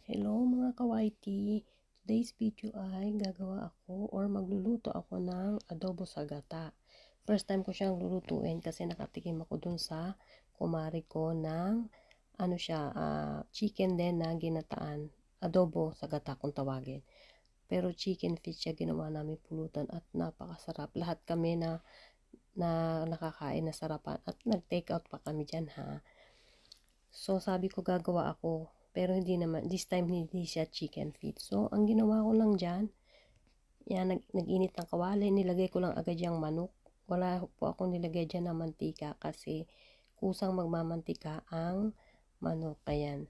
Hello mga ka-YT! Today's video ay gagawa ako or magluluto ako ng adobo sa gata. First time ko siyang lulutuin kasi nakatikim ako dun sa kumari ko ng chicken din na ginataan. Adobo sa gata kung tawagin. Pero chicken feet siya ginawa namin pulutan at napakasarap. Lahat kami na nakakain na sarapan at nag-take out pa kami dyan ha. So, sabi ko gagawa ako. Pero hindi naman, this time hindi siya chicken feet. So, ang ginawa ko lang dyan, yan, nag-init ng kawali, nilagay ko lang agad yung manok. Wala po akong nilagay dyan ng mantika kasi kusang magmamantika ang manok. Ayan.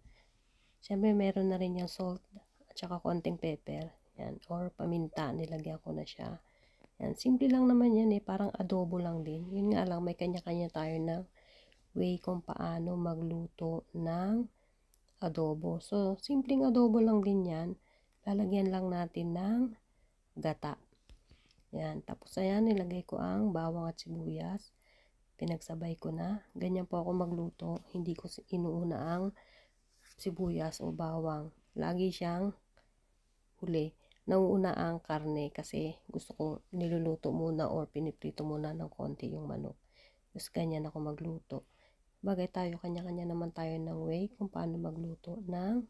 Siyempre, meron na rin yung salt at saka konting pepper. Yan, or paminta, nilagyan ko na siya. Yan, simple lang naman yan eh, parang adobo lang din. Yun nga lang, may kanya-kanya tayo ng way kung paano magluto ng adobo. So, simpleng adobo lang din yan. Lalagyan lang natin ng gata. Yan. Tapos, ayan, nilagay ko ang bawang at sibuyas. Pinagsabay ko na. Ganyan po ako magluto. Hindi ko inuuna ang sibuyas o bawang. Lagi siyang huli. Nauuna ang karne kasi gusto ko niluluto muna or piniprito muna ng konti yung manok. Tapos, ganyan ako magluto. Bagay tayo, kanya-kanya naman tayo ng way kung paano magluto ng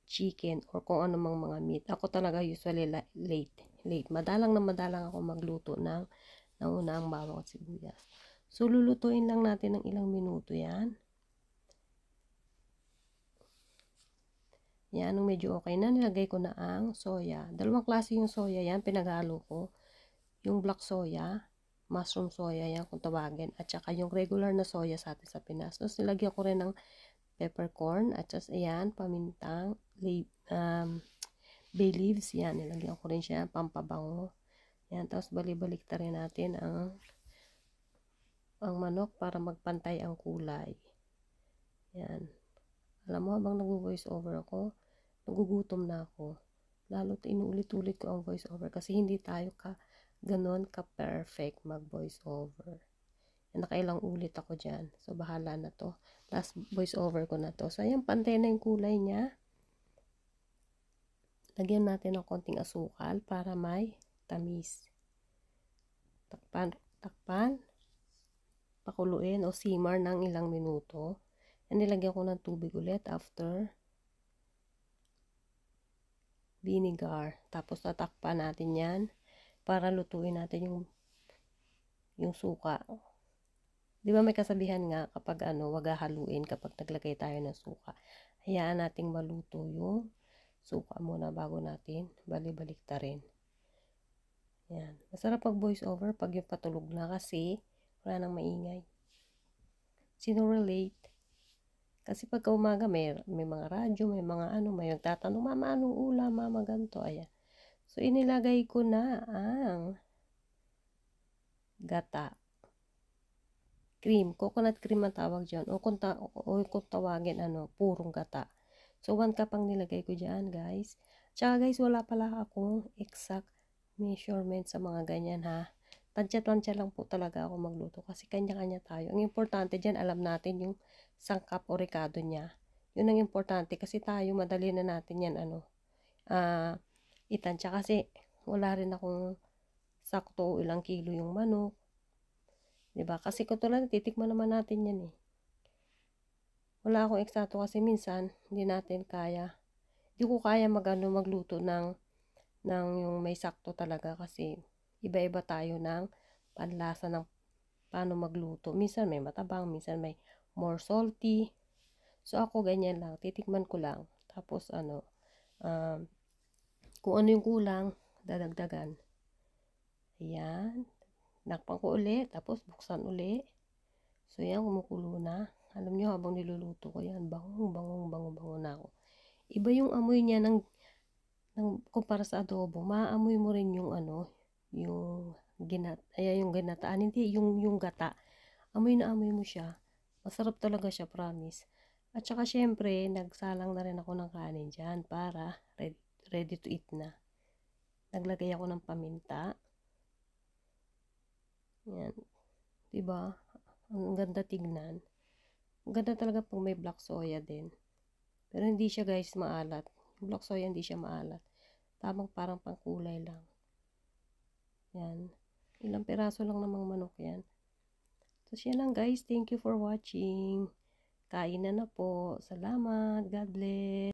chicken or kung ano mang mga meat. Ako talaga usually late. Madalang ako magluto ng nauna ang bawang at sibuyas. So, lulutuin lang natin ng ilang minuto yan. Yan, nung medyo okay na, nilagay ko na ang soya. Dalawang klase yung soya yan, pinaghalo ko. Yung black soya, mushroom soya yan kung tawagin, at saka yung regular na soya sa atin sa Pinas. Tapos nilagyan ko rin ng peppercorn, at saka ayan, pamintang, bay leaves, yan, nilagyan ko rin siya, pampabango. Yan, tapos balik-balik ta rin natin ang manok para magpantay ang kulay. Yan. Alam mo, habang nag-voice over ako, nagugutom na ako. Lalo't inuulit-ulit ko ang voice over kasi hindi tayo ganon ka-perfect mag-voice over. Nakailang ulit ako dyan. So, bahala na to. Last voice over ko na to. So, ayan, pantay na yung kulay niya. Lagyan natin ng konting asukal para may tamis. Takpan. Pakuluin o simmer ng ilang minuto. Nilagyan ko ng tubig ulit after vinegar. Tapos tatakpan natin yan para lutuin natin yung suka. Di ba may kasabihan nga kapag wag haluin kapag naglagay tayo ng suka. Hayaan nating maluto yung suka muna bago natin balik ta rin. Yan. Masarap pag voice over pag yung patulog na kasi wala nang maingay. Sino relate? Kasi pagka umaga may mga radyo, may mga may magtatanong, mama anong ulam, mama ganito, ayan. So inilagay ko na ang gata. Cream, coconut cream ang tawag dyan. O kung tawagin purong gata. So 1 cup ang nilagay ko dyan guys. Tsaka guys, wala pala akong exact measurement sa mga ganyan ha. Tansya-tansya lang po talaga ako magluto kasi kanya-kanya tayo. Ang importante dyan, alam natin yung sangkap o rekado niya. Yun ang importante kasi tayo, madali na natin yan itansya kasi wala rin akong sakto ilang kilo yung manok. Diba? Kasi katulad, titikman naman natin yan eh. Wala akong eksakto kasi minsan, hindi natin kaya. Hindi ko kaya magluto ng yung may sakto talaga kasi iba-iba tayo ng panlasa ng paano magluto. Minsan may matabang, minsan may more salty. So ako ganyan lang, titikman ko lang. Tapos kung ano yung kulang, dadagdagan. Ayan. Nakpan ko ulit, tapos buksan ulit. So yan, kumukulo na. Alam nyo, habang niluluto ko yan, bango na ako. Iba yung amoy niya kumpara sa adobo. Maamoy mo rin yung yung ginataan. Hindi, yung gata. Amoy na amoy mo siya. Masarap talaga siya, promise. At saka syempre, nagsalang na rin ako ng kanin dyan para ready to eat na. Naglagay ako ng paminta. Yan. Diba? Ang ganda tignan. Ang ganda talaga pag may black soya din. Pero hindi siya guys maalat. Yung black soya hindi siya maalat. Tamang parang pangkulay lang. Yan. Ilang piraso lang namang manok yan. So, siya lang guys. Thank you for watching. Kain na po. Salamat. God bless.